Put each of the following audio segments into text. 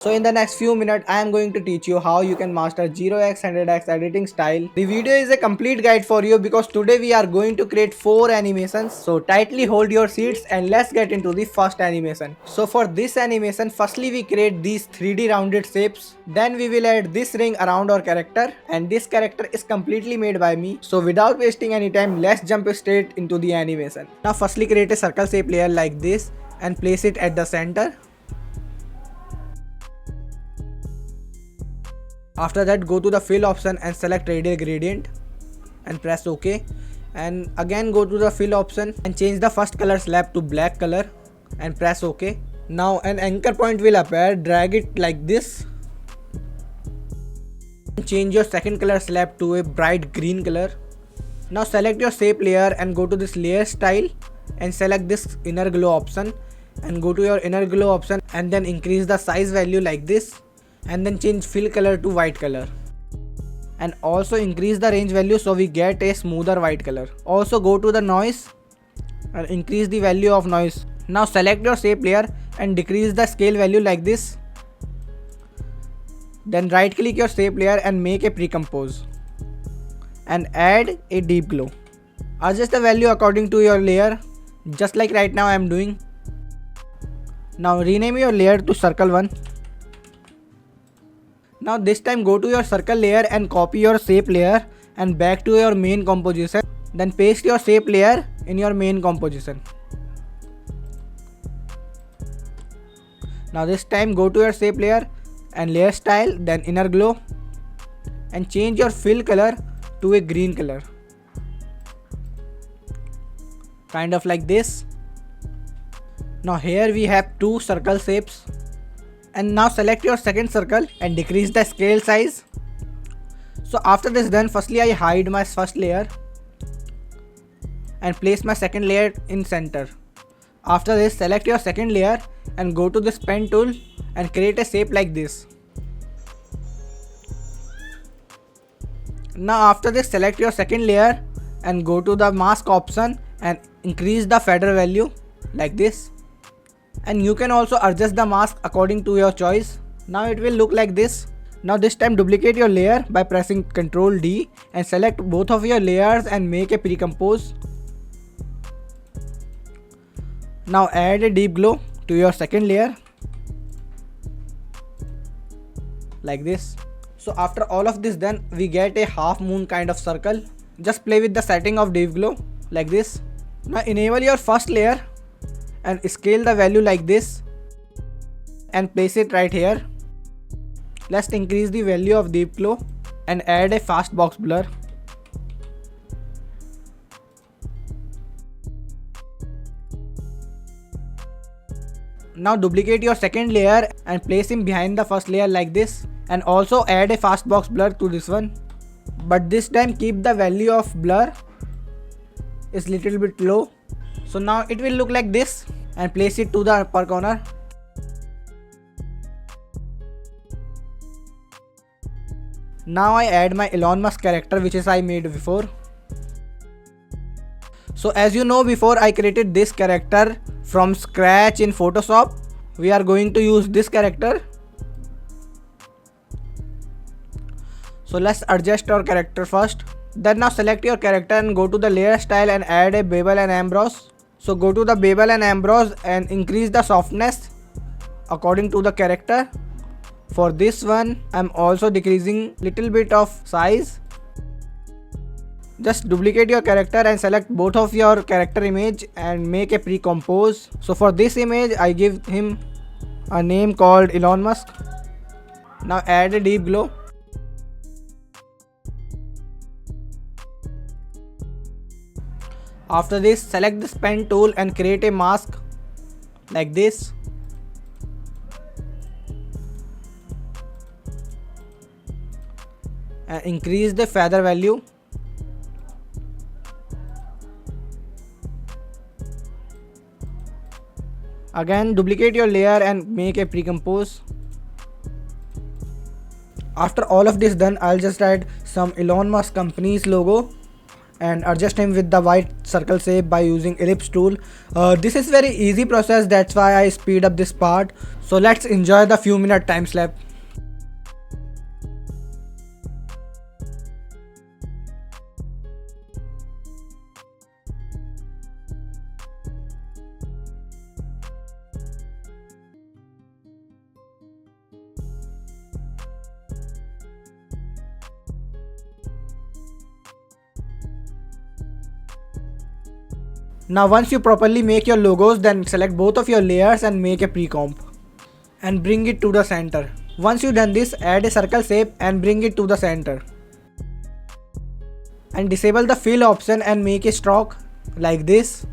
So in the next few minutes, I am going to teach you how you can master 0x100x editing style. The video is a complete guide for you because today we are going to create 4 animations. So tightly hold your seats and let's get into the first animation. So for this animation, firstly we create these 3D rounded shapes. Then we will add this ring around our character, and this character is completely made by me. So without wasting any time, let's jump straight into the animation. Now firstly create a circle shape layer like this and place it at the center. After that, go to the fill option and select radial gradient and press OK. And again go to the fill option and change the first color slab to black color and press OK. Now an anchor point will appear, drag it like this. Change your second color slab to a bright green color. Now select your shape layer and go to this layer style and select this inner glow option and go to your inner glow option and then increase the size value like this. And then change fill color to white color and also increase the range value so we get a smoother white color. Also go to the noise and increase the value of noise. Now select your shape layer and decrease the scale value like this. Then right click your shape layer and make a pre-compose and add a deep glow. Adjust the value according to your layer, just like right now I am doing. Now rename your layer to circle 1. Now this time go to your circle layer and copy your shape layer and back to your main composition. Then paste your shape layer in your main composition. Now this time go to your shape layer and layer style, then inner glow, and change your fill color to a green color. Kind of like this. Now here we have 2 circle shapes. And now select your second circle and decrease the scale size. So after this done, firstly I hide my first layer and place my second layer in center. After this, select your second layer and go to this pen tool and create a shape like this. Now after this, select your second layer and go to the mask option and increase the feather value like this. And you can also adjust the mask according to your choice. Now it will look like this. Now this time duplicate your layer by pressing Ctrl D and select both of your layers and make a pre-compose. Now add a deep glow to your second layer like this. So after all of this done, we get a half moon kind of circle. Just play with the setting of deep glow like this. Now enable your first layer and scale the value like this and place it right here. Let's increase the value of deep glow and add a fast box blur. Now duplicate your second layer and place him behind the first layer like this, and also add a fast box blur to this one, but this time keep the value of blur is little bit low. So now it will look like this and place it to the upper corner. Now I add my Elon Musk character which is I made before. So as you know, before I created this character from scratch in Photoshop. We are going to use this character. So let's adjust our character first. Then now select your character and go to the layer style and add a bevel and emboss. So go to the bevel and emboss and increase the softness according to the character. For this one, I'm also decreasing little bit of size. Just duplicate your character and select both of your character image and make a pre-compose. So for this image, I give him a name called Elon Musk. Now add a deep glow. After this, select this pen tool and create a mask like this. And increase the feather value. Again, duplicate your layer and make a pre-compose. After all of this done, I'll just add some Elon Musk company's logo and adjust him with the white circle shape by using ellipse tool. This is very easy process, that's why I speed up this part. So let's enjoy the few minute time lapse. Now once you properly make your logos, then select both of your layers and make a pre-comp and bring it to the center. Once you done this, add a circle shape and bring it to the center. And disable the fill option and make a stroke like this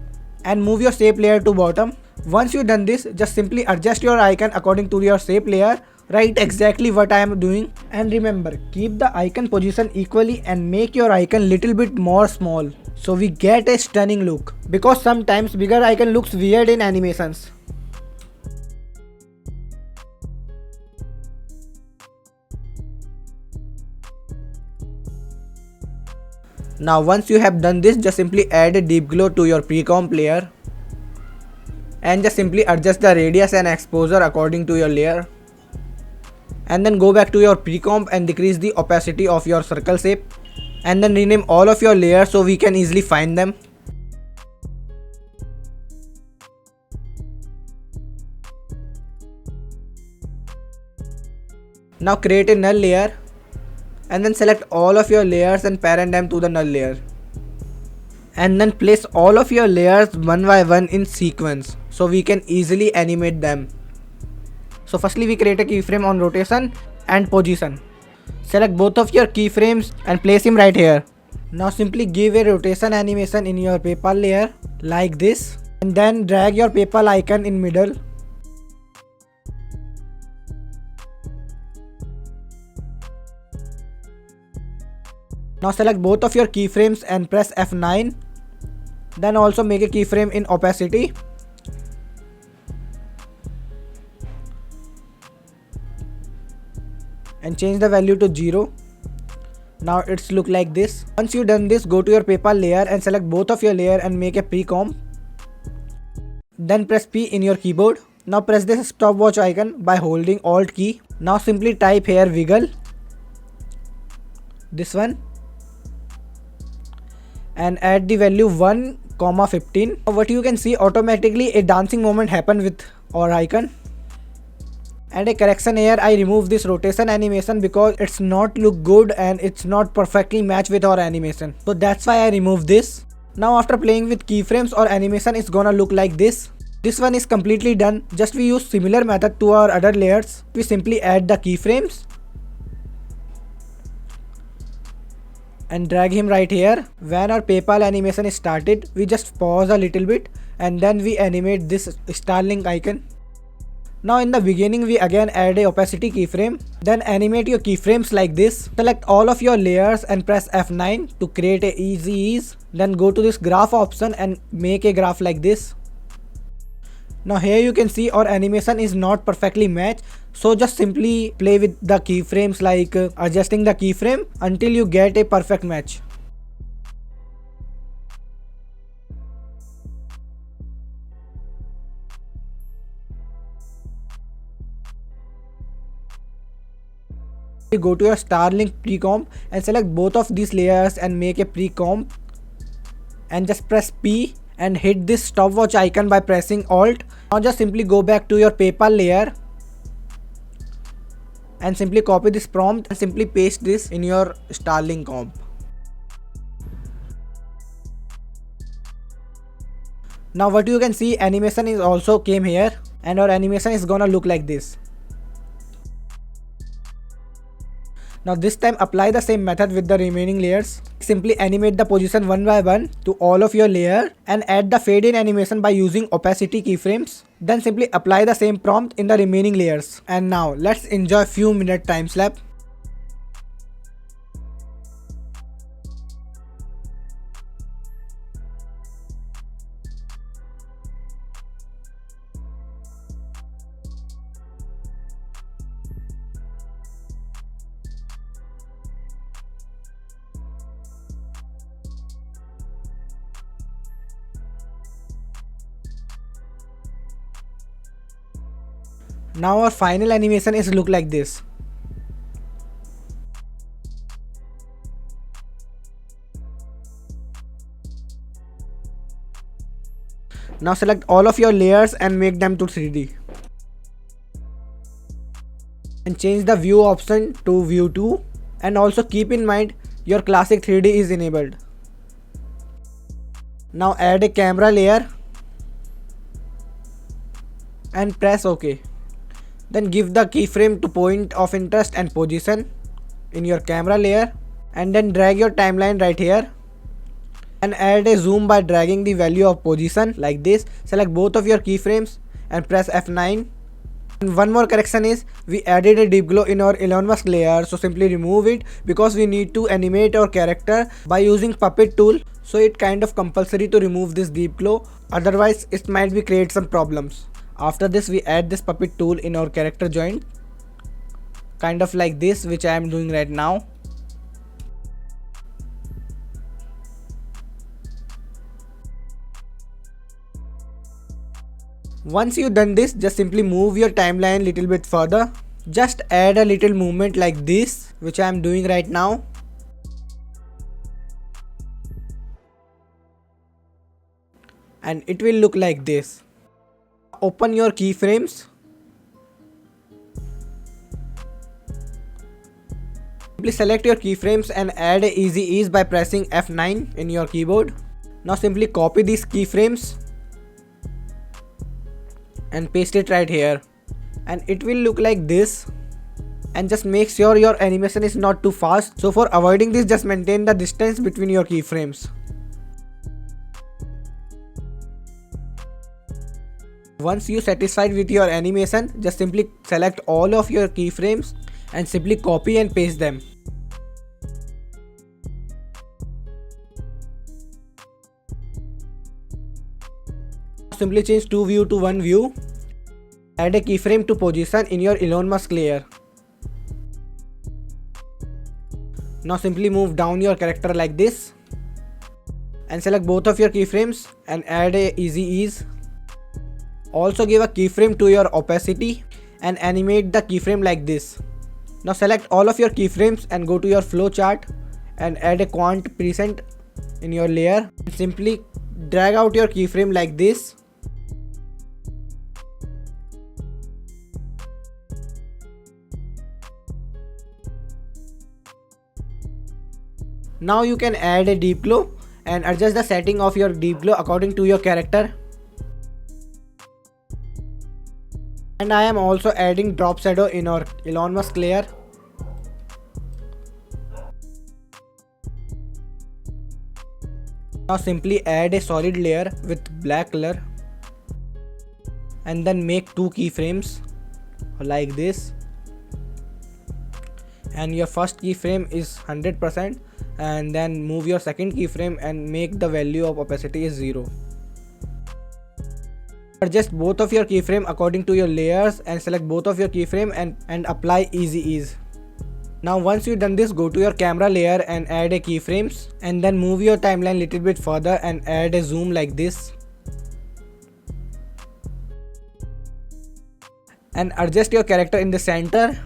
and move your shape layer to bottom. Once you done this, just simply adjust your icon according to your shape layer. Write exactly what I am doing, and remember, keep the icon position equally and make your icon little bit more small so we get a stunning look, because sometimes bigger icon looks weird in animations. Now once you have done this, just simply add a deep glow to your pre-comp layer and just simply adjust the radius and exposure according to your layer. And then go back to your pre-comp and decrease the opacity of your circle shape, and then rename all of your layers so we can easily find them. Now create a null layer and then select all of your layers and parent them to the null layer, and then place all of your layers one by one in sequence so we can easily animate them. So firstly we create a keyframe on rotation and position. Select both of your keyframes and place him right here. Now simply give a rotation animation in your PayPal layer like this, and then drag your PayPal icon in middle. Now select both of your keyframes and press F9. Then also make a keyframe in opacity. And change the value to 0. Now it's look like this. Once you done this, go to your PayPal layer and select both of your layer and make a pre-comp. Then press P in your keyboard. Now press this stopwatch icon by holding Alt key. Now simply type here wiggle, this one, and add the value 1,15. What you can see, automatically a dancing moment happen with our icon. And a correction here, I remove this rotation animation because it's not look good and it's not perfectly match with our animation, so that's why I remove this. Now after playing with keyframes, our animation is gonna look like this. This one is completely done. Just we use similar method to our other layers. We simply add the keyframes and drag him right here. When our PayPal animation is started, we just pause a little bit and then we animate this Starlink icon. Now in the beginning we again add a opacity keyframe, then animate your keyframes like this. Select all of your layers and press F9 to create a easy ease. Then go to this graph option and make a graph like this. Now here you can see our animation is not perfectly matched, so just simply play with the keyframes, like adjusting the keyframe until you get a perfect match. Go to your Starlink pre-comp and select both of these layers and make a pre-comp, and just press P and hit this stopwatch icon by pressing Alt. Now just simply go back to your PayPal layer and simply copy this prompt and simply paste this in your Starlink comp. Now what you can see, animation is also came here and our animation is gonna look like this. Now this time apply the same method with the remaining layers. Simply animate the position one by one to all of your layer and add the fade in animation by using opacity keyframes. Then simply apply the same prompt in the remaining layers. And now let's enjoy few minute time lapse. Now our final animation is look like this. Now select all of your layers and make them to 3D. And change the view option to view 2, and also keep in mind your classic 3D is enabled. Now add a camera layer and press OK. Then give the keyframe to point of interest and position in your camera layer, and then drag your timeline right here and add a zoom by dragging the value of position like this. Select both of your keyframes and press F9. And one more correction is we added a deep glow in our Elon Musk layer, so simply remove it because we need to animate our character by using puppet tool, so it kind of compulsory to remove this deep glow, otherwise it might be create some problems. After this we add this puppet tool in our character joint, kind of like this, which I am doing right now. Once you done this, just simply move your timeline little bit further. Just add a little movement like this, which I am doing right now. And it will look like this. Open your keyframes. Simply select your keyframes and add a easy ease by pressing F9 in your keyboard. Now simply copy these keyframes and paste it right here, and it will look like this. And just make sure your animation is not too fast, so for avoiding this, just maintain the distance between your keyframes. Once you satisfied with your animation, just simply select all of your keyframes and simply copy and paste them. Simply change 2 view to 1 view. Add a keyframe to position in your Elon Musk layer. Now simply move down your character like this and select both of your keyframes and add a easy ease. Also give a keyframe to your opacity and animate the keyframe like this. Now select all of your keyframes and go to your flowchart and add a quant preset in your layer. Simply drag out your keyframe like this. Now you can add a deep glow and adjust the setting of your deep glow according to your character. And I am also adding drop shadow in our Elon Musk layer. Now simply add a solid layer with black color and then make 2 keyframes like this. And your first keyframe is 100%, and then move your second keyframe and make the value of opacity is 0. Adjust both of your keyframe according to your layers and select both of your keyframe and apply easy ease. Now once you done this, go to your camera layer and add a keyframes and then move your timeline little bit further and add a zoom like this. And adjust your character in the center.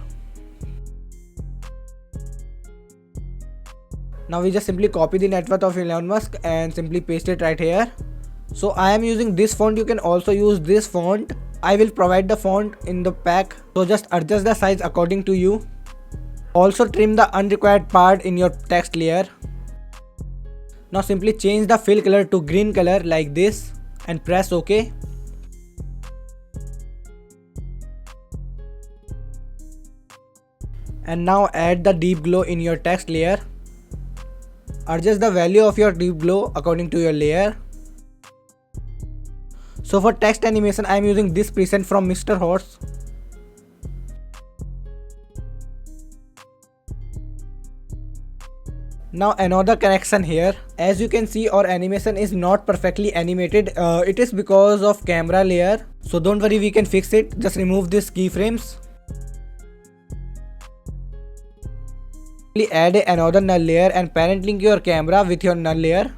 Now we just simply copy the net worth of Elon Musk and simply paste it right here. So I am using this font, you can also use this font. I will provide the font in the pack, so just adjust the size according to you. Also trim the unrequired part in your text layer. Now simply change the fill color to green color like this and press OK. And now add the deep glow in your text layer. Adjust the value of your deep glow according to your layer. So for text animation, I am using this preset from Mr. Horse. Now another correction here. As you can see, our animation is not perfectly animated. It is because of camera layer. So don't worry, we can fix it. Just remove these keyframes. Add another null layer and parent link your camera with your null layer.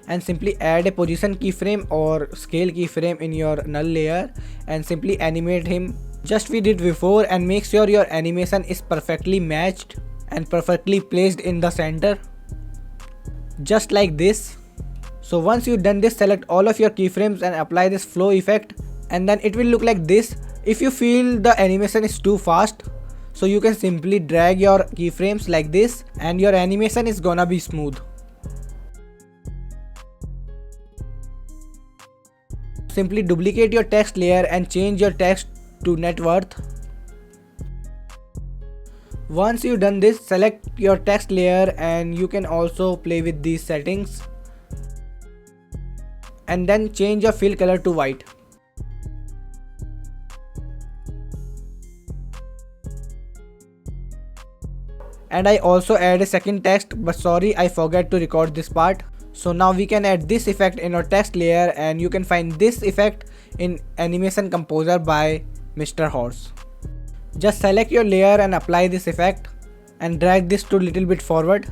and simply add a position keyframe or scale keyframe in your null layer and simply animate him just we did before, and make sure your animation is perfectly matched and perfectly placed in the center, just like this. So once you've done this, select all of your keyframes and apply this flow effect, and then it will look like this. If you feel the animation is too fast, so you can simply drag your keyframes like this and your animation is gonna be smooth. Simply duplicate your text layer and change your text to net worth. Once you've done this, select your text layer and you can also play with these settings, and then change your fill color to white. And I also add a second text, but sorry, I forgot to record this part. So now we can add this effect in our text layer, and you can find this effect in Animation Composer by Mr. Horse. Just select your layer and apply this effect and drag this to a little bit forward.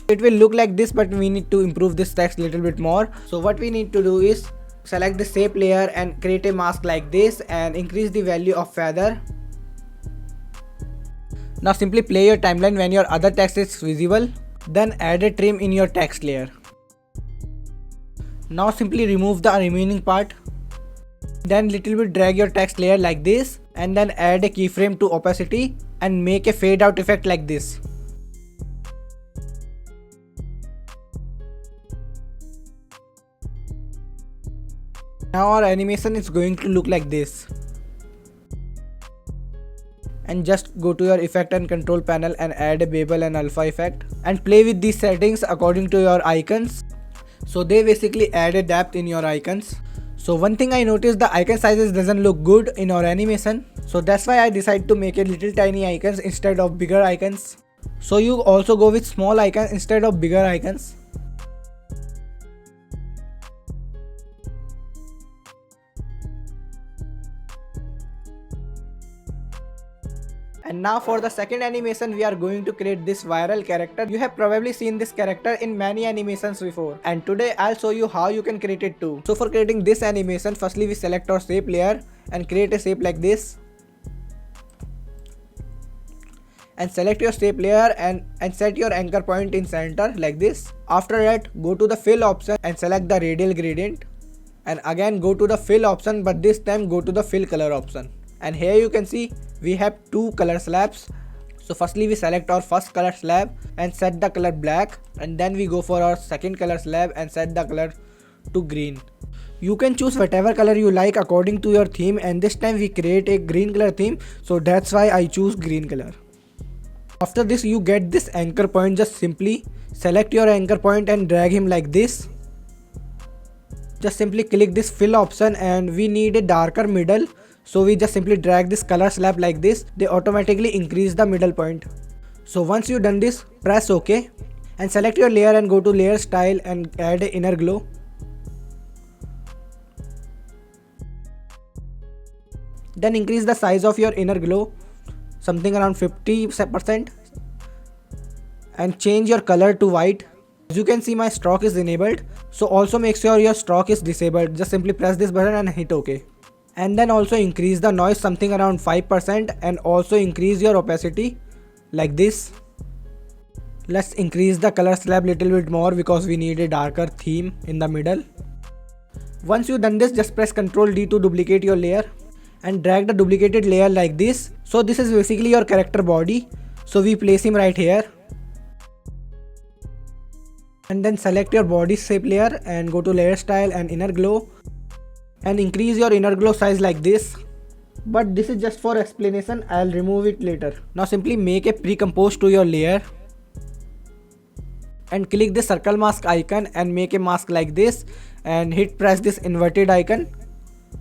It will look like this, but we need to improve this text a little bit more. So what we need to do is select the shape layer and create a mask like this and increase the value of feather. Now simply play your timeline when your other text is visible, then add a trim in your text layer. Now simply remove the remaining part, then little bit drag your text layer like this, and then add a keyframe to opacity and make a fade out effect like this. Now our animation is going to look like this. And just go to your effect and control panel and add a bevel and alpha effect and play with these settings according to your icons. So they basically add a depth in your icons. So one thing I noticed, the icon sizes doesn't look good in our animation. So that's why I decided to make a little tiny icons instead of bigger icons. So you also go with small icons instead of bigger icons. And now for the second animation, we are going to create this viral character. You have probably seen this character in many animations before, and today I'll show you how you can create it too. So for creating this animation, firstly we select our shape layer and create a shape like this. And select your shape layer and set your anchor point in center like this. After that, go to the fill option and select the radial gradient. And again go to the fill option, but this time go to the fill color option. And here you can see we have two color slabs. So firstly we select our first color slab and set the color black, and then we go for our second color slab and set the color to green. You can choose whatever color you like according to your theme, and this time we create a green color theme, so that's why I choose green color. After this you get this anchor point. Just simply select your anchor point and drag him like this. Just simply click this fill option, and we need a darker middle. So we just simply drag this color slab like this. They automatically increase the middle point. So once you've done this, press OK and select your layer and go to layer style and add an inner glow. Then increase the size of your inner glow, something around 50%, and change your color to white. As you can see, my stroke is enabled, so also make sure your stroke is disabled. Just simply press this button and hit OK. And then also increase the noise something around 5% and also increase your opacity like this. Let's increase the color slab little bit more because we need a darker theme in the middle. Once you've done this, just press Ctrl D to duplicate your layer and drag the duplicated layer like this. So this is basically your character body. So we place him right here. And then select your body shape layer and go to layer style and inner glow. And increase your inner glow size like this. But this is just for explanation, I'll remove it later. Now simply make a pre-compose to your layer. And click the circle mask icon and make a mask like this. And press this inverted icon.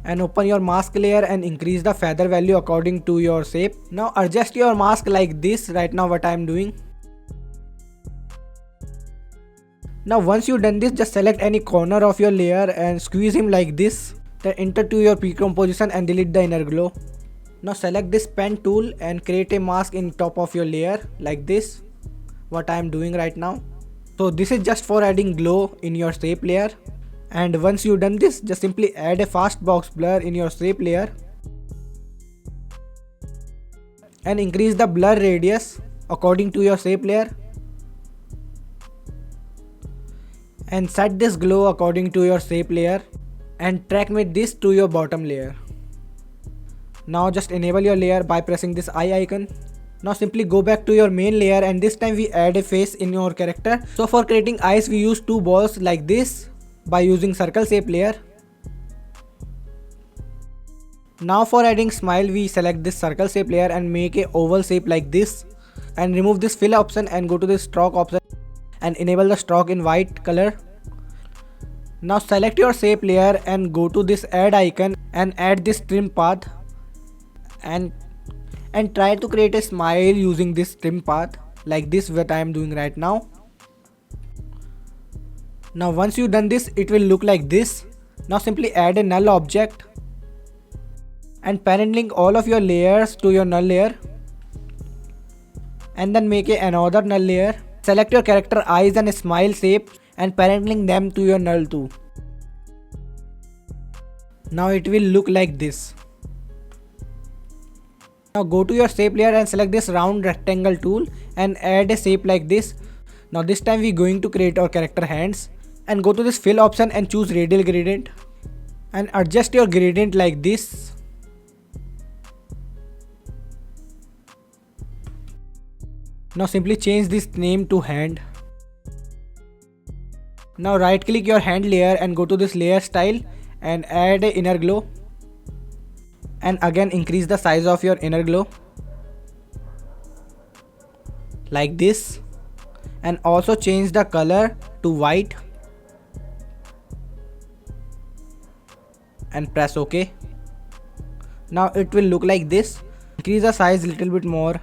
And open your mask layer and increase the feather value according to your shape. Now adjust your mask like this, right now what I am doing. Now once you've done this, just select any corner of your layer and squeeze him like this. Then enter to your pre-composition and delete the inner glow. Now select this pen tool and create a mask in top of your layer like this, what I am doing right now. So this is just for adding glow in your shape layer. And once you done this, just simply add a fast box blur in your shape layer and increase the blur radius according to your shape layer and set this glow according to your shape layer and track with this to your bottom layer. Now just enable your layer by pressing this eye icon. Now simply go back to your main layer and this time we add a face in your character. So for creating eyes we use two balls like this by using circle shape layer. Now for adding smile we select this circle shape layer and make a oval shape like this and remove this fill option and go to this stroke option and enable the stroke in white color. Now select your shape layer and go to this add icon and add this trim path and try to create a smile using this trim path like this what I am doing right now. Now once you done this it will look like this. Now simply add a null object and parent link all of your layers to your null layer and then make another null layer. Select your character eyes and smile shape and parent link them to your null too. Now it will look like this. Now go to your shape layer and select this round rectangle tool and add a shape like this. Now this time we are going to create our character hands and go to this fill option and choose radial gradient and adjust your gradient like this. Now simply change this name to hand. Now right click your hand layer and go to this layer style and add a inner glow and again increase the size of your inner glow like this and also change the color to white and press OK. Now it will look like this. Increase the size a little bit more,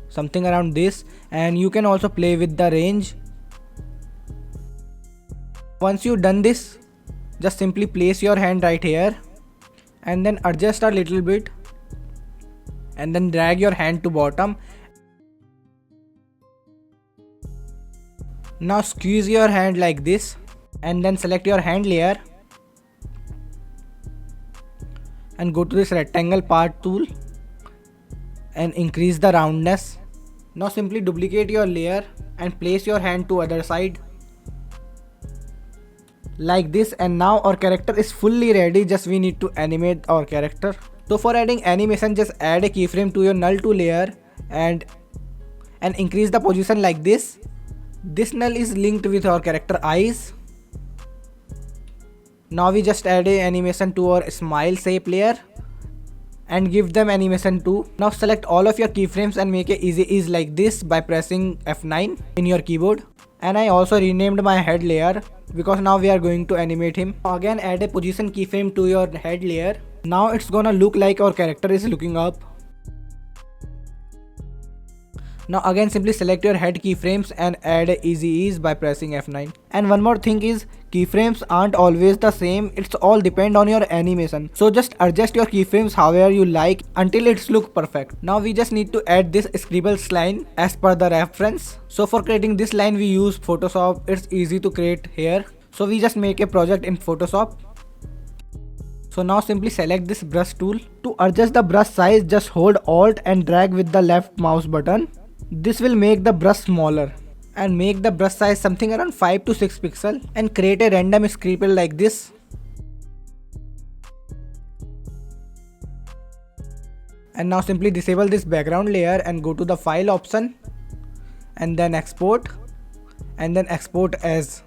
something around this, and you can also play with the range. Once you done this, just simply place your hand right here and then adjust a little bit and then drag your hand to bottom. Now squeeze your hand like this and then select your hand layer and go to this rectangle part tool and increase the roundness. Now simply duplicate your layer and place your hand to other side like this, and now our character is fully ready. Just we need to animate our character. So for adding animation, just add a keyframe to your null to layer and increase the position like this. This null is linked with our character eyes. Now we just add a animation to our smile shape layer and give them animation too. Now select all of your keyframes and make a easy ease like this by pressing F9 in your keyboard. And I also renamed my head layer because now we are going to animate him. Again add a position keyframe to your head layer. Now it's gonna look like our character is looking up. Now again simply select your head keyframes and add a easy ease by pressing F9. And one more thing is, keyframes aren't always the same, it's all depend on your animation. So just adjust your keyframes however you like until it's look perfect. Now we just need to add this scribbles line as per the reference. So for creating this line we use Photoshop. It's easy to create here. So we just make a project in Photoshop. So now simply select this brush tool. To adjust the brush size, just hold Alt and drag with the left mouse button. This will make the brush smaller and make the brush size something around 5 to 6 pixels and create a random scribble like this. And now simply disable this background layer and go to the file option and then export as.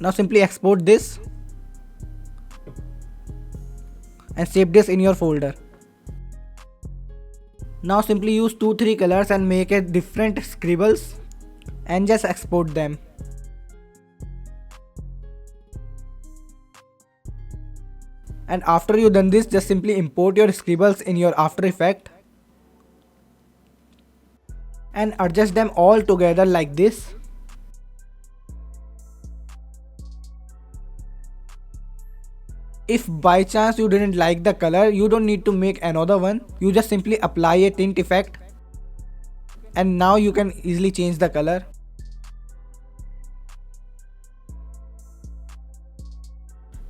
Now simply export this and save this in your folder. Now simply use 2-3 colors and make a different scribbles and just export them. And after you done this, just simply import your scribbles in your After Effects and adjust them all together like this. If by chance you didn't like the color, you don't need to make another one. You just simply apply a tint effect and now you can easily change the color.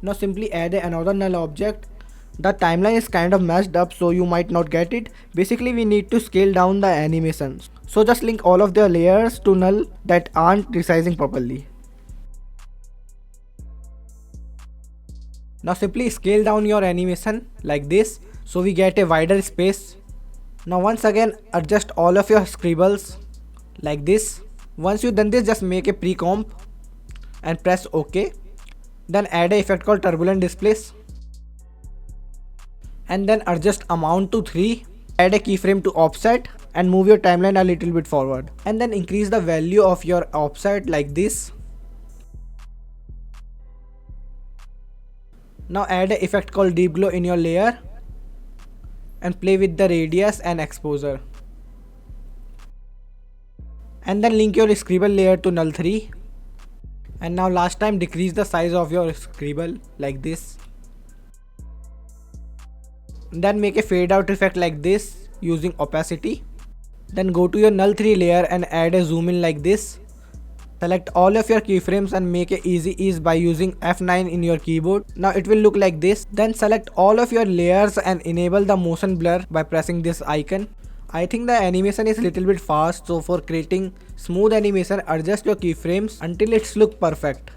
Now simply add another null object. The timeline is kind of messed up, so you might not get it. Basically we need to scale down the animations. So just link all of the layers to null that aren't resizing properly. Now simply scale down your animation like this, so we get a wider space. Now once again adjust all of your scribbles like this. Once you done this, just make a pre-comp and press OK. Then add an effect called turbulent displace. And then adjust amount to 3. Add a keyframe to offset and move your timeline a little bit forward. And then increase the value of your offset like this. Now add an effect called deep glow in your layer and play with the radius and exposure. And then link your scribble layer to null 3. And now last time decrease the size of your scribble like this. Then make a fade out effect like this using opacity. Then go to your null 3 layer and add a zoom in like this. Select all of your keyframes and make a easy ease by using F9 in your keyboard. Now it will look like this. Then select all of your layers and enable the motion blur by pressing this icon. I think the animation is a little bit fast, so for creating smooth animation, adjust your keyframes until it's look perfect.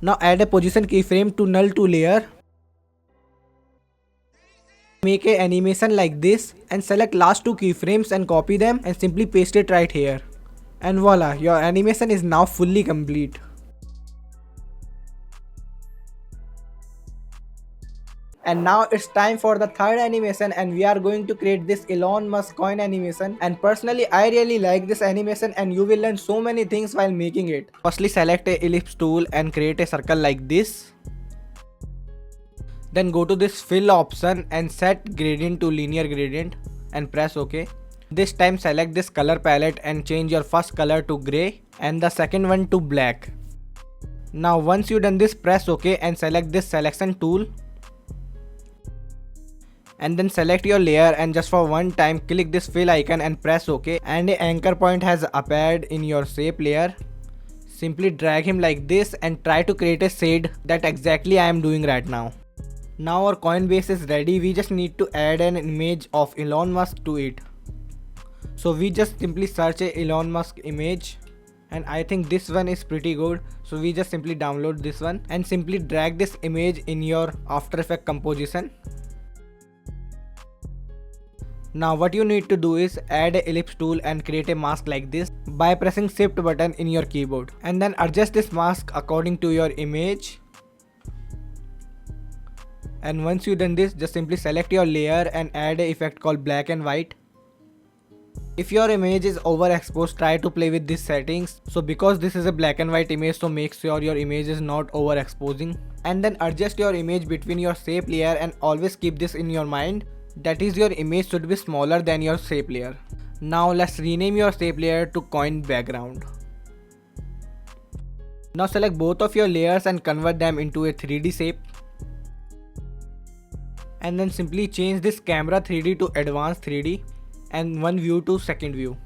Now add a position keyframe to null 2 layer. Make a animation like this and select last 2 keyframes and copy them and simply paste it right here. And voila, your animation is now fully complete. And now it's time for the third animation, and we are going to create this Elon Musk coin animation. And personally I really like this animation and you will learn so many things while making it. Firstly select a ellipse tool and create a circle like this. Then go to this fill option and set gradient to linear gradient and press OK. This time select this color palette and change your first color to grey and the second one to black. Now once you done this, press OK and select this selection tool. And then select your layer and just for one time click this fill icon and press OK, and an anchor point has appeared in your shape layer. Simply drag him like this and try to create a shade that exactly I am doing right now. Now our coin base is ready. We just need to add an image of Elon Musk to it. So we just simply search a Elon Musk image, and I think this one is pretty good. So we just simply download this one and simply drag this image in your After Effects composition. Now what you need to do is add an ellipse tool and create a mask like this by pressing shift button in your keyboard, and then adjust this mask according to your image. And once you done this, just simply select your layer and add an effect called black and white. If your image is overexposed, try to play with these settings. So because this is a black and white image, so make sure your image is not overexposing. And then adjust your image between your shape layer and always keep this in your mind. That is, your image should be smaller than your shape layer. Now let's rename your shape layer to coin background. Now select both of your layers and convert them into a 3D shape. And then simply change this camera 3D to advanced 3D and one view to second view.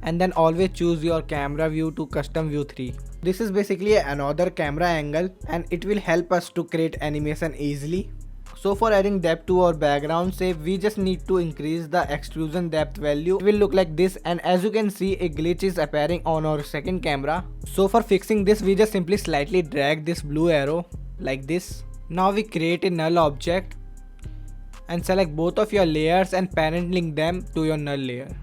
And then always choose your camera view to custom view 3. This is basically another camera angle and it will help us to create animation easily. So for adding depth to our background shape, we just need to increase the extrusion depth value. It will look like this, and as you can see, a glitch is appearing on our second camera. So for fixing this, we just simply slightly drag this blue arrow like this. Now we create a null object and select both of your layers and parent link them to your null layer.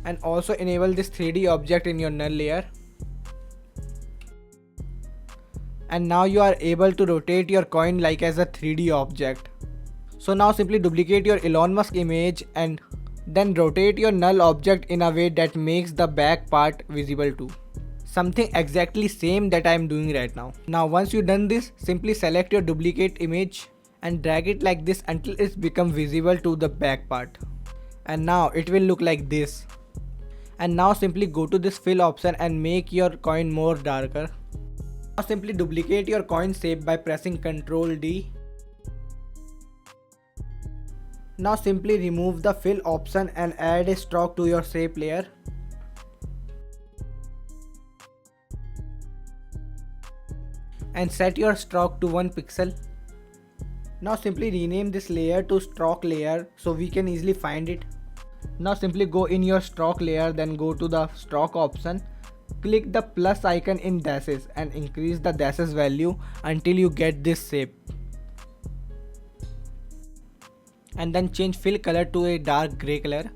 And also enable this 3D object in your null layer. And now you are able to rotate your coin like as a 3D object. So now simply duplicate your Elon Musk image and then rotate your null object in a way that makes the back part visible too. Something exactly same that I am doing right now. Now once you done this, simply select your duplicate image and drag it like this until it's become visible to the back part. And now it will look like this. And now simply go to this fill option and make your coin more darker. Now simply duplicate your coin shape by pressing Ctrl D. Now simply remove the fill option and add a stroke to your shape layer. And set your stroke to 1 pixel. Now simply rename this layer to stroke layer so we can easily find it. Now simply go in your stroke layer, then go to the stroke option. Click the plus icon in dashes and increase the dashes value until you get this shape. And then change fill color to a dark gray color.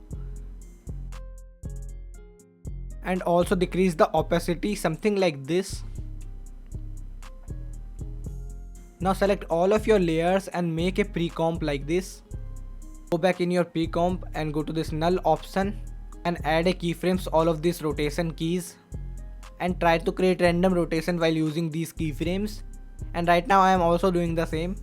And also decrease the opacity, something like this. Now select all of your layers and make a pre-comp like this. Go back in your pre-comp and go to this null option and add a keyframes all of these rotation keys. And try to create random rotation while using these keyframes. And right now I am also doing the same.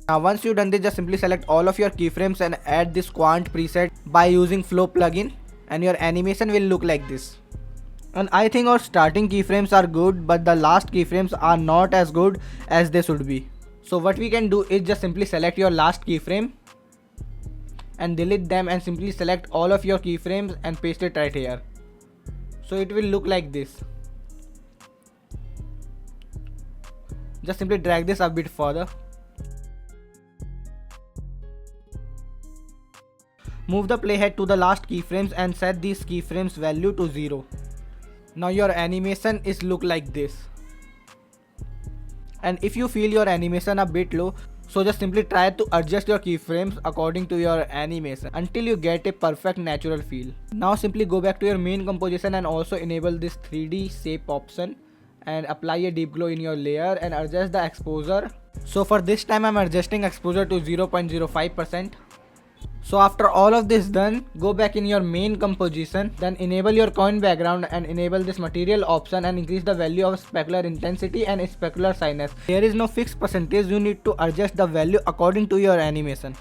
Now once you've done this, just simply select all of your keyframes and add this quant preset by using flow plugin, and your animation will look like this. And I think our starting keyframes are good, but the last keyframes are not as good as they should be. So what we can do is just simply select your last keyframe and delete them, and simply select all of your keyframes and paste it right here. So it will look like this. Just simply drag this a bit further. Move the playhead to the last keyframes and set these keyframes value to 0. Now your animation is look like this. And if you feel your animation a bit low, so just simply try to adjust your keyframes according to your animation until you get a perfect natural feel. Now simply go back to your main composition and also enable this 3D shape option and apply a deep glow in your layer and adjust the exposure. So for this time I'm adjusting exposure to 0.05%. So after all of this done, go back in your main composition, then enable your coin background and enable this material option and increase the value of specular intensity and specular shyness. There is no fixed percentage, you need to adjust the value according to your animation.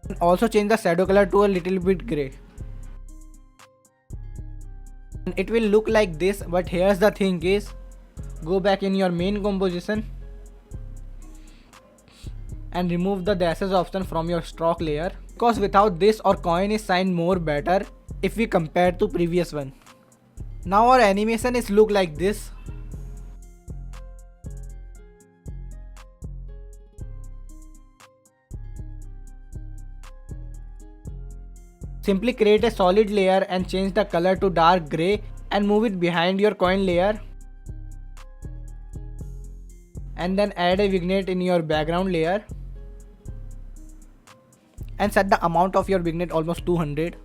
And also change the shadow color to a little bit gray. And it will look like this, but here's the thing is, go back in your main composition and remove the dashes option from your stroke layer, because without this our coin is shined more better if we compare to previous one. Now our animation is look like this. Simply create a solid layer and change the color to dark gray and move it behind your coin layer. And then add a vignette in your background layer and set the amount of your vignette almost 200.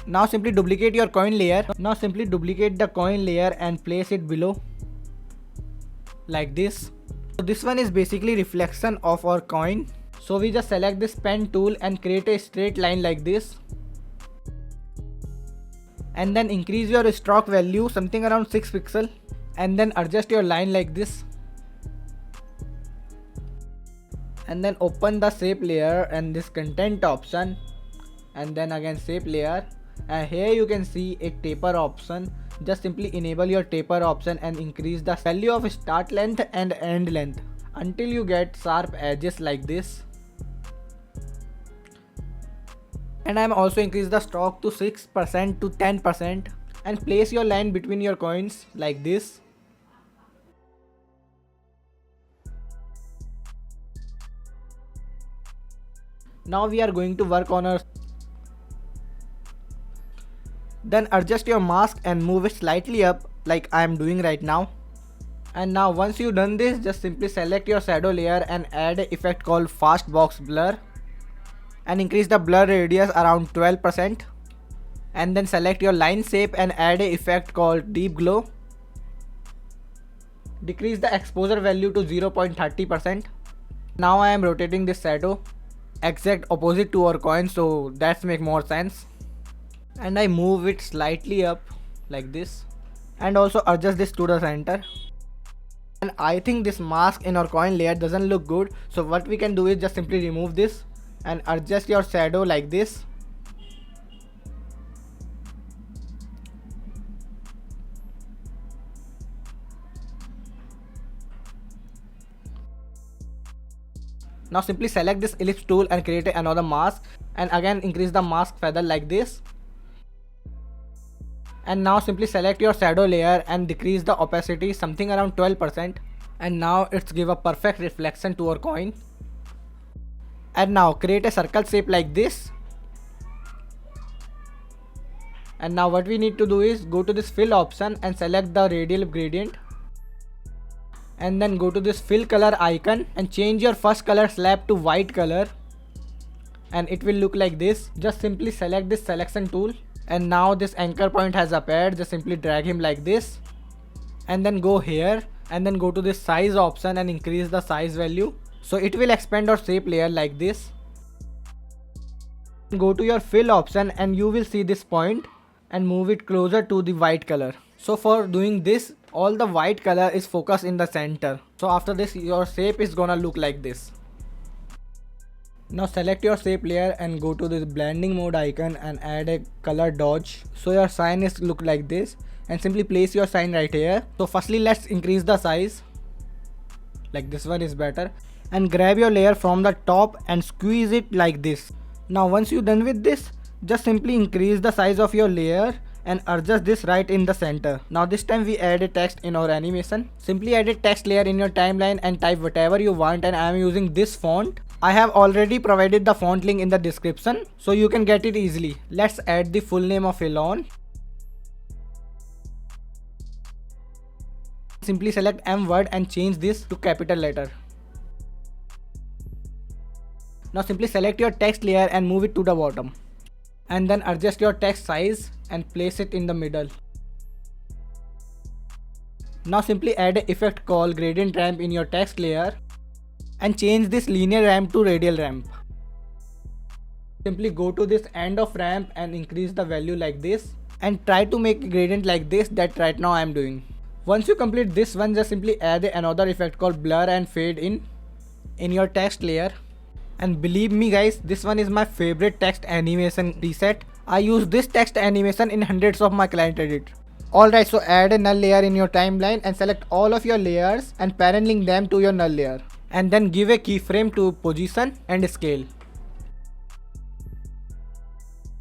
Now simply duplicate your coin layer. Now simply duplicate the coin layer and place it below like this. So this one is basically reflection of our coin. So we just select this pen tool and create a straight line like this. And then increase your stroke value something around 6 pixel and then adjust your line like this. And then open the shape layer and this content option and then again shape layer, and here you can see a taper option. Just simply enable your taper option and increase the value of start length and end length until you get sharp edges like this. And I am also increase the stroke to 6% to 10% and place your line between your coins like this. Now we are going to work on our. Then adjust your mask and move it slightly up like I am doing right now. And now once you done this, just simply select your shadow layer and add an effect called fast box blur and increase the blur radius around 12%. And then select your line shape and add an effect called deep glow. Decrease the exposure value to 0.30%. Now I am rotating this shadow exact opposite to our coin, so that's make more sense. And I move it slightly up like this and also adjust this to the center. And I think this mask in our coin layer doesn't look good. So what we can do is just simply remove this and adjust your shadow like this. Now simply select this ellipse tool and create another mask, and again increase the mask feather like this. And now simply select your shadow layer and decrease the opacity something around 12%, and now it's give a perfect reflection to our coin. And now create a circle shape like this. And now what we need to do is go to this fill option and select the radial gradient, and then go to this fill color icon and change your first color slab to white color, and it will look like this. Just simply select this selection tool, and now this anchor point has appeared. Just simply drag him like this, and then go here and then go to this size option and increase the size value, so it will expand our shape layer like this. Go to your fill option and you will see this point and move it closer to the white color. So for doing this, all the white color is focused in the center. So after this, your shape is gonna look like this. Now select your shape layer and go to this blending mode icon and add a color dodge. So your sign is look like this, and simply place your sign right here. So firstly, let's increase the size. Like this one is better. And grab your layer from the top and squeeze it like this. Now once you're done with this, just simply increase the size of your layer and adjust this right in the center. Now this time we add a text in our animation. Simply add a text layer in your timeline and type whatever you want, and I am using this font. I have already provided the font link in the description, so you can get it easily. Let's add the full name of Elon. Simply select M word and change this to capital letter. Now simply select your text layer and move it to the bottom. And then adjust your text size and place it in the middle. Now simply add an effect called gradient ramp in your text layer and change this linear ramp to radial ramp. Simply go to this end of ramp and increase the value like this, and try to make a gradient like this that right now I am doing. Once you complete this one, just simply add another effect called blur and fade in your text layer. And believe me guys, this one is my favorite text animation preset. I use this text animation in hundreds of my client edit. Alright, so add a null layer in your timeline and select all of your layers and parent link them to your null layer. And then give a keyframe to position and scale.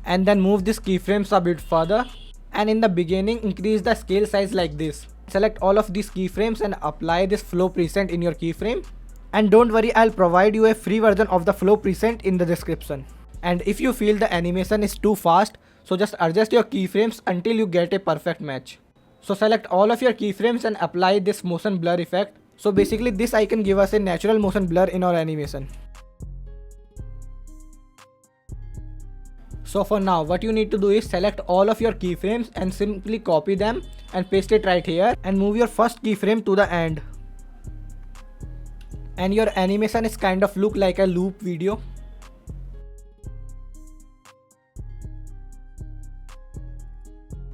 And then move this keyframes a bit further. And in the beginning, increase the scale size like this. Select all of these keyframes and apply this flow preset in your keyframe. And don't worry, I'll provide you a free version of the flow preset in the description. And if you feel the animation is too fast, so just adjust your keyframes until you get a perfect match. So select all of your keyframes and apply this motion blur effect. So basically this icon gives us a natural motion blur in our animation. So for now, what you need to do is select all of your keyframes and simply copy them and paste it right here, and move your first keyframe to the end. And your animation is kind of look like a loop video.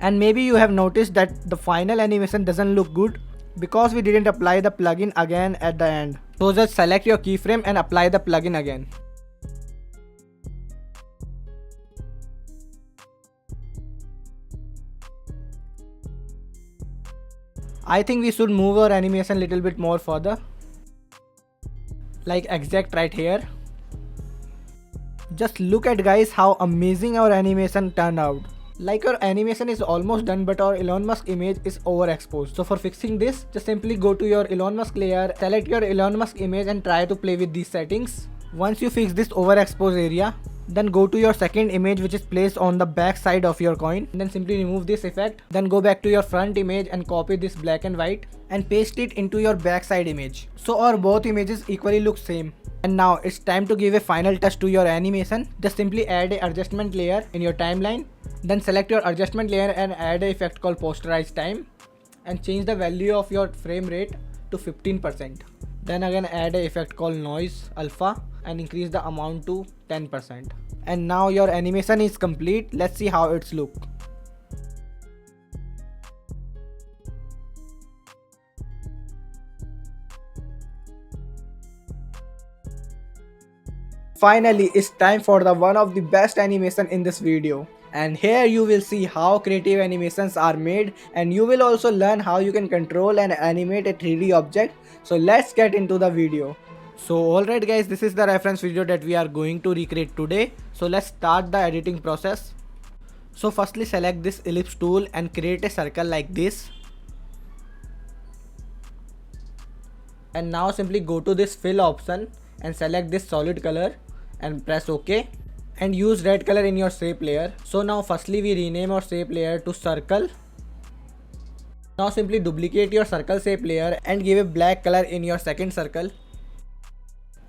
And maybe you have noticed that the final animation doesn't look good because we didn't apply the plugin again at the end. So just select your keyframe and apply the plugin again. I think we should move our animation a little bit more further. Like exact right here. Just look at guys how amazing our animation turned out. Like our animation is almost done, but our Elon Musk image is overexposed. So for fixing this, just simply go to your Elon Musk layer, select your Elon Musk image and try to play with these settings. Once you fix this overexposed area, then go to your second image which is placed on the back side of your coin, and then simply remove this effect. Then go back to your front image and copy this black and white and paste it into your backside image. So our both images equally look same. And now it's time to give a final touch to your animation. Just simply add a adjustment layer in your timeline. Then select your adjustment layer and add an effect called posterize time and change the value of your frame rate to 15%. Then again add an effect called noise alpha and increase the amount to 10%. And now your animation is complete. Let's see how it's look. Finally, it's time for the one of the best animation in this video. And here you will see how creative animations are made, and you will also learn how you can control and animate a 3D object. So let's get into the video. So alright guys, this is the reference video that we are going to recreate today. So let's start the editing process. So firstly select this ellipse tool and create a circle like this. And now simply go to this fill option and select this solid color and press OK. And use red color in your shape layer. So now firstly we rename our shape layer to circle. Now simply duplicate your circle shape layer and give a black color in your second circle.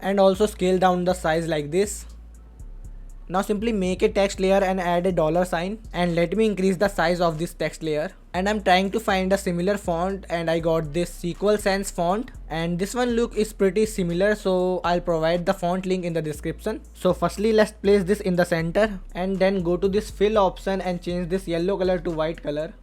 And also scale down the size like this. Now simply make a text layer and add a dollar sign, and let me increase the size of this text layer. And I'm trying to find a similar font, and I got this SQL Sans font, and this one look is pretty similar, so I'll provide the font link in the description. So firstly let's place this in the center, and then go to this fill option and change this yellow color to white color.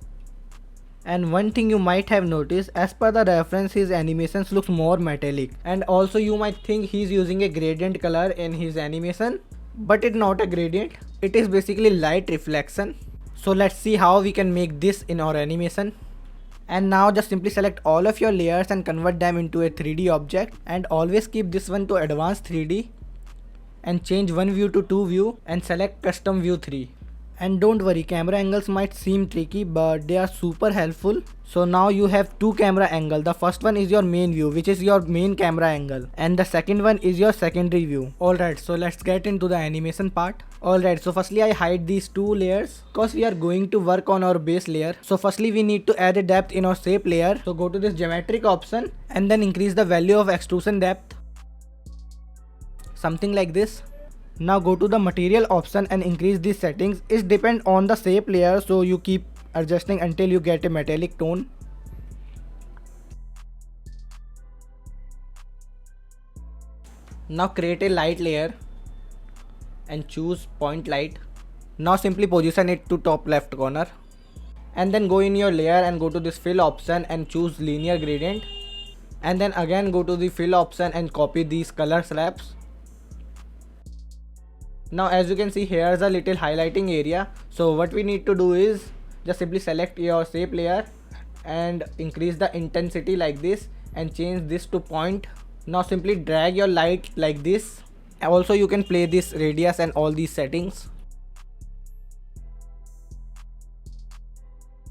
And one thing you might have noticed, as per the reference, his animations looks more metallic, and also you might think he's using a gradient color in his animation, but it's not a gradient, it is basically light reflection. So let's see how we can make this in our animation. And now just simply select all of your layers and convert them into a 3D object, and always keep this one to advanced 3D, and change one view to 2 view and select custom view 3. And don't worry, camera angles might seem tricky, but they are super helpful. So now you have two camera angles. The first one is your main view, which is your main camera angle, and the second one is your secondary view. Alright, so let's get into the animation part. Alright, so firstly I hide these two layers because we are going to work on our base layer. So firstly we need to add a depth in our shape layer. So go to this geometric option and then increase the value of extrusion depth, something like this. Now go to the material option and increase these settings. It depends on the shape layer, so you keep adjusting until you get a metallic tone. Now create a light layer and choose point light. Now simply position it to top left corner, and then go in your layer and go to this fill option and choose linear gradient, and then again go to the fill option and copy these color slabs. Now as you can see, here's a little highlighting area. So what we need to do is just simply select your shape layer and increase the intensity like this and change this to point. Now simply drag your light like this. Also you can play this radius and all these settings.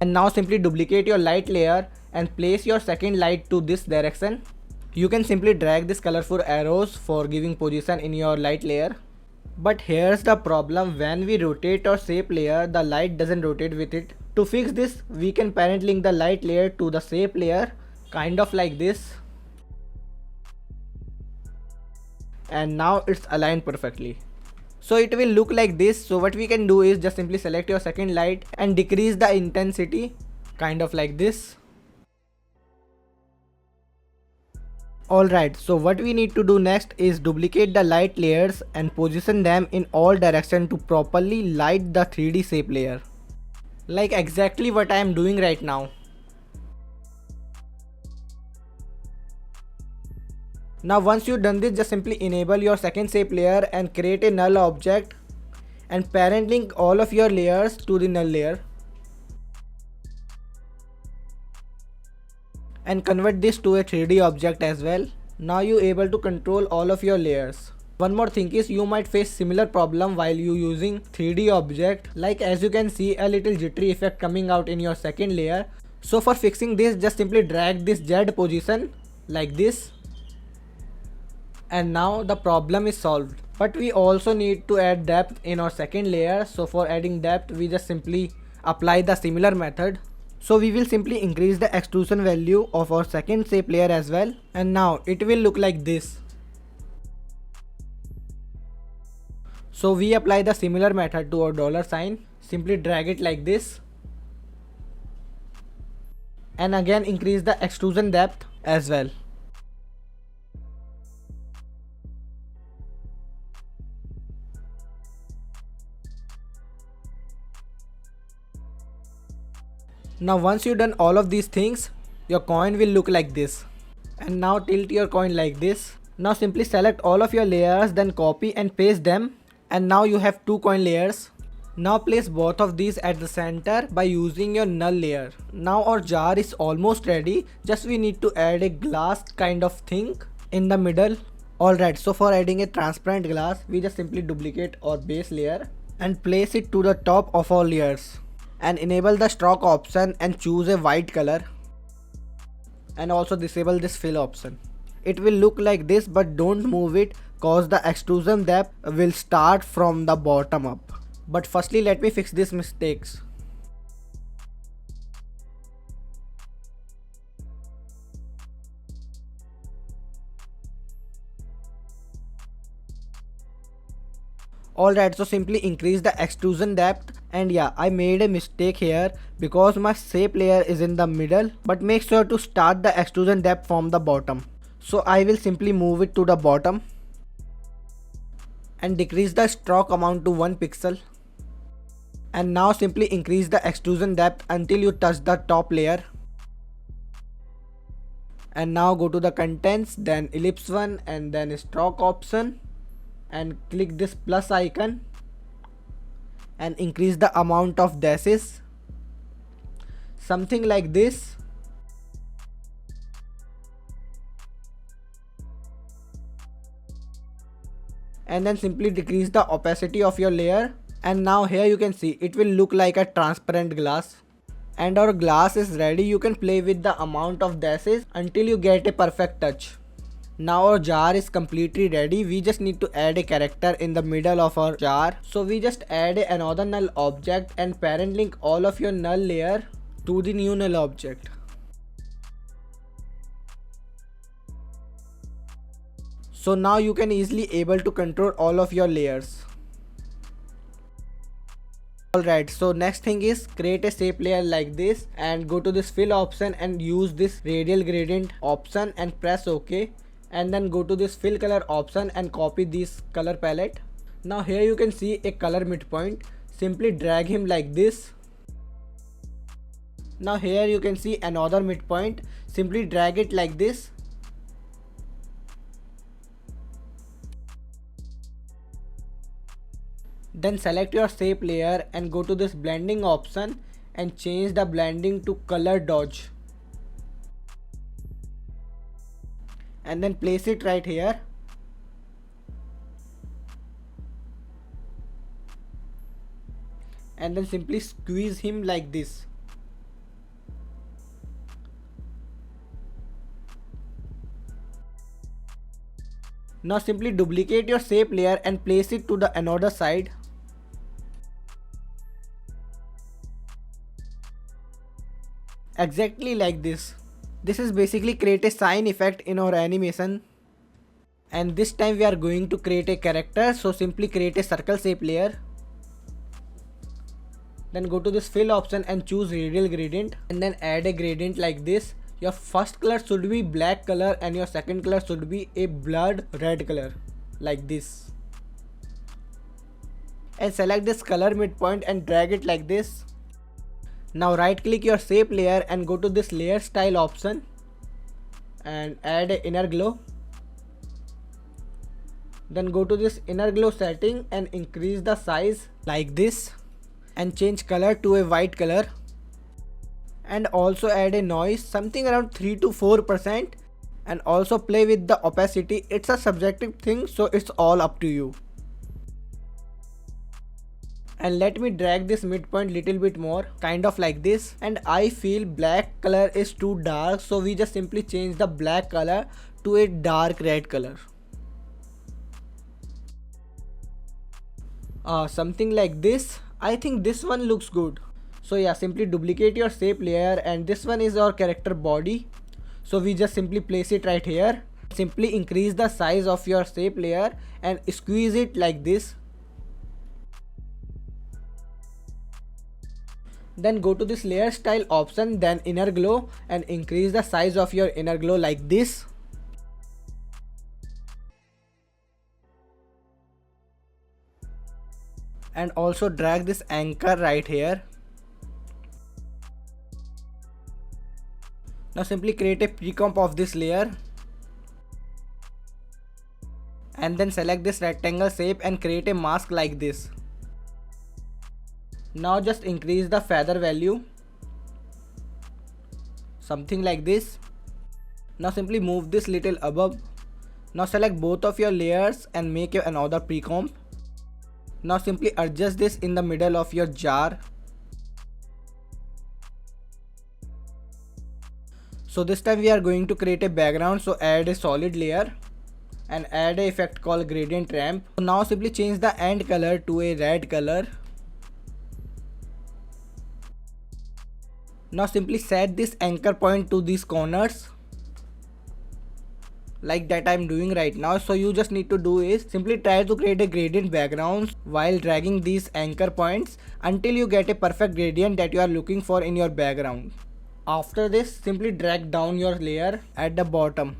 And now simply duplicate your light layer and place your second light to this direction. You can simply drag this colorful arrows for giving position in your light layer. But here's the problem, when we rotate our shape layer, the light doesn't rotate with it. To fix this, we can parent link the light layer to the shape layer, kind of like this. And now it's aligned perfectly. So it will look like this. So what we can do is just simply select your second light and decrease the intensity, kind of like this. Alright, so what we need to do next is duplicate the light layers and position them in all directions to properly light the 3D shape layer. Like exactly what I am doing right now. Now once you've done this, just simply enable your second shape layer and create a null object and parent link all of your layers to the null layer. And convert this to a 3D object as well. Now you're able to control all of your layers. One more thing is, you might face similar problem while you using 3D object, like as you can see a little jittery effect coming out in your second layer. So for fixing this, just simply drag this Z position like this, and now the problem is solved. But we also need to add depth in our second layer. So for adding depth, we just simply apply the similar method. So we will simply increase the extrusion value of our second shape layer as well, and now it will look like this. So we apply the similar method to our dollar sign. Simply drag it like this, and again increase the extrusion depth as well. Now once you've done all of these things, your coin will look like this. And now tilt your coin like this Now simply select all of your layers, then copy and paste them, and now you have 2 coin layers. Now place both of these at the center by using your null layer. Now our jar is almost ready, just we need to add a glass kind of thing in the middle. Alright, so for adding a transparent glass, we just simply duplicate our base layer and place it to the top of our layers. And enable the stroke option and choose a white color. And also disable this fill option. It will look like this, but don't move it cause the extrusion depth will start from the bottom up. But firstly let me fix these mistakes. Alright, so simply increase the extrusion depth, and yeah, I made a mistake here because my shape layer is in the middle, but make sure to start the extrusion depth from the bottom. So I will simply move it to the bottom and decrease the stroke amount to 1 pixel. And now simply increase the extrusion depth until you touch the top layer. And now go to the contents, then ellipse 1 and then stroke option, and click this plus icon and increase the amount of dashes, something like this. And then simply decrease the opacity of your layer, and now here you can see it will look like a transparent glass. And our glass is ready. You can play with the amount of dashes until you get a perfect touch. Now our jar is completely ready. We just need to add a character in the middle of our jar. So we just add another null object and parent link all of your null layer to the new null object. So now you can easily able to control all of your layers. Alright, so next thing is create a shape layer like this and go to this fill option and use this radial gradient option and press OK. And then go to this fill color option and copy this color palette. Now here you can see a color midpoint. Simply drag him like this. Now here you can see another midpoint. Simply drag it like this. Then select your shape layer and go to this blending option and change the blending to color dodge. And then place it right here. And then simply squeeze him like this. Now simply duplicate your shape layer and place it to the another side. Exactly like this. This is basically create a sign effect in our animation. And this time we are going to create a character, so simply create a circle shape layer. Then go to this fill option and choose radial gradient and then add a gradient like this. Your first color should be black color and your second color should be a blood red color like this. And select this color midpoint and drag it like this. Now right click your shape layer and go to this layer style option and add a inner glow. Then go to this inner glow setting and increase the size like this and change color to a white color. And also add a noise something around 3 to 4% and also play with the opacity. It's a subjective thing, so it's all up to you. And let me drag this midpoint little bit more, kind of like this. And I feel black color is too dark, so we just simply change the black color to a dark red color. Something like this. I think this one looks good. So yeah, simply duplicate your shape layer and this one is our character body. So we just simply place it right here. Simply increase the size of your shape layer and squeeze it like this. Then go to this layer style option, then inner glow and increase the size of your inner glow like this. And also drag this anchor right here. Now simply create a pre-comp of this layer. and then select this rectangle shape and create a mask like this. Now just increase the feather value, something like this. Now simply move this little above. Now select both of your layers and make another pre-comp. Now simply adjust this in the middle of your jar. So this time we are going to create a background, so add a solid layer and add a effect called gradient ramp. So now simply change the end color to a red color. Now simply set this anchor point to these corners, like that I'm doing right now. So you just need to do is simply try to create a gradient background while dragging these anchor points until you get a perfect gradient that you are looking for in your background. After this, simply drag down your layer at the bottom.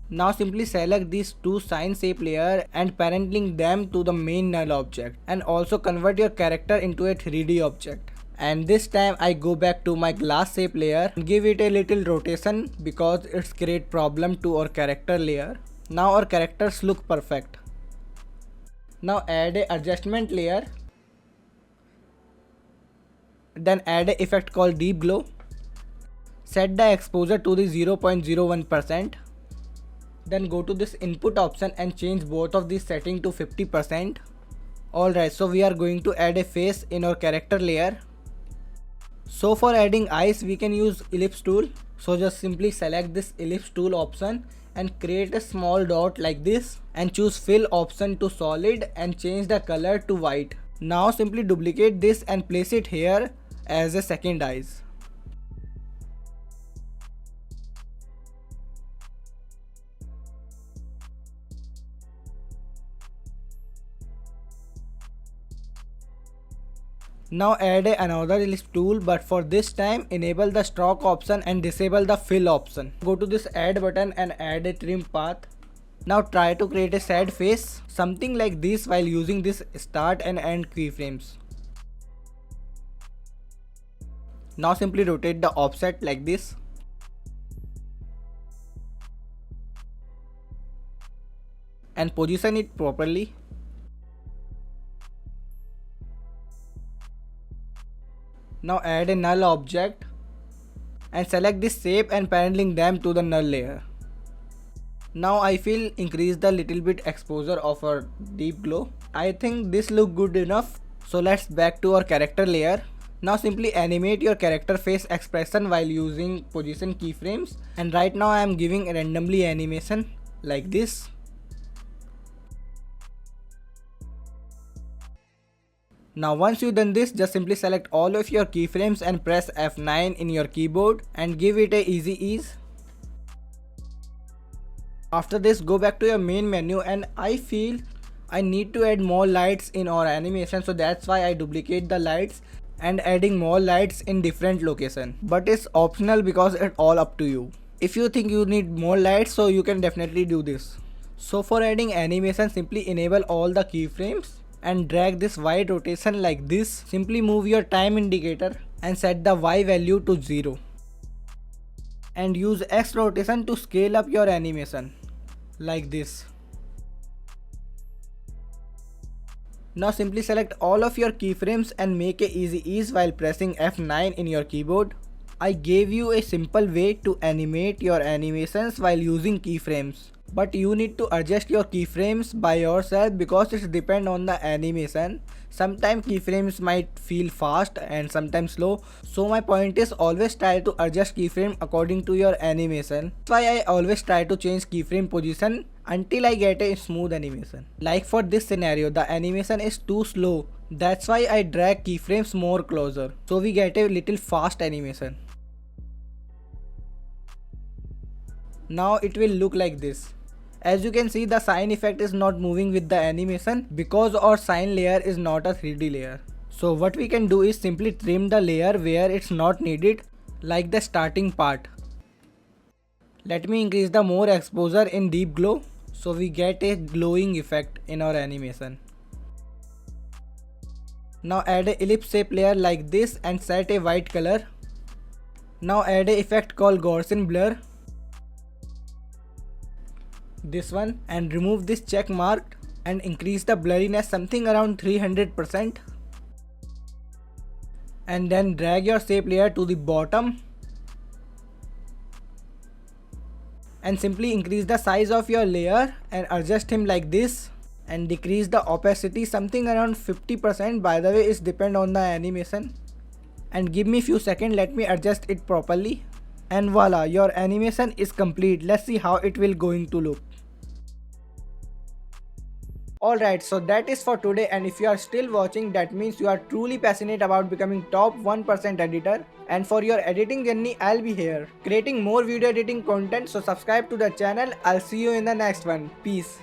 Now simply select these two sign shape layer and parent link them to the main null object, and also convert your character into a 3D object. And this time I go back to my glass shape layer and give it a little rotation because it's create problem to our character layer. Now our characters look perfect. Now add a adjustment layer, then add a effect called deep glow. Set the exposure to the 0.01%. Then go to this input option and change both of these setting to 50%. Alright, so we are going to add a face in our character layer. So for adding eyes we can use ellipse tool. So just simply select this ellipse tool option and create a small dot like this and choose fill option to solid and change the color to white. Now simply duplicate this and place it here as a second eyes. Now add another ellipse tool, but for this time enable the stroke option and disable the fill option. Go to this add button and add a trim path. Now try to create a sad face, something like this, while using this start and end keyframes. Now simply rotate the offset like this. And position it properly. Now add a null object and select this shape and parent link them to the null layer. Now I feel increase the little bit exposure of our deep glow. I think this look good enough. So let's back to our character layer. Now simply animate your character face expression while using position keyframes, and right now I am giving a randomly animation like this. Now once you done this, just simply select all of your keyframes and press F9 in your keyboard and give it a easy ease. After this, go back to your main menu, and I feel I need to add more lights in our animation, so that's why I duplicate the lights and adding more lights in different location. But it's optional because it's all up to you. If you think you need more lights, so you can definitely do this. So for adding animation, simply enable all the keyframes and drag this Y rotation like this. Simply move your time indicator and set the Y value to 0. And use X rotation to scale up your animation like this. Now simply select all of your keyframes and make a easy ease while pressing F9 in your keyboard. I gave you a simple way to animate your animations while using keyframes. But you need to adjust your keyframes by yourself because it depends on the animation. Sometimes keyframes might feel fast and sometimes slow. So my point is always try to adjust keyframe according to your animation. That's why I always try to change keyframe position until I get a smooth animation. Like for this scenario, the animation is too slow. That's why I drag keyframes more closer, so we get a little fast animation. Now it will look like this. As you can see, the sign effect is not moving with the animation because our sign layer is not a 3D layer. So what we can do is simply trim the layer where it's not needed, like the starting part. Let me increase the more exposure in deep glow so we get a glowing effect in our animation. Now add a ellipse shape layer like this and set a white color. Now add a effect called Gaussian blur. this one, and remove this check mark and increase the blurriness something around 300%. And then drag your shape layer to the bottom and simply increase the size of your layer and adjust him like this, and decrease the opacity something around 50%. By the way, it's depend on the animation. And give me few seconds, let me adjust it properly. And voila, your animation is complete. Let's see how it will going to look. Alright, so that is for today, and if you are still watching, that means you are truly passionate about becoming top 1% editor. And for your editing journey, I'll be here creating more video editing content, so subscribe to the channel. I'll see you in the next one. Peace.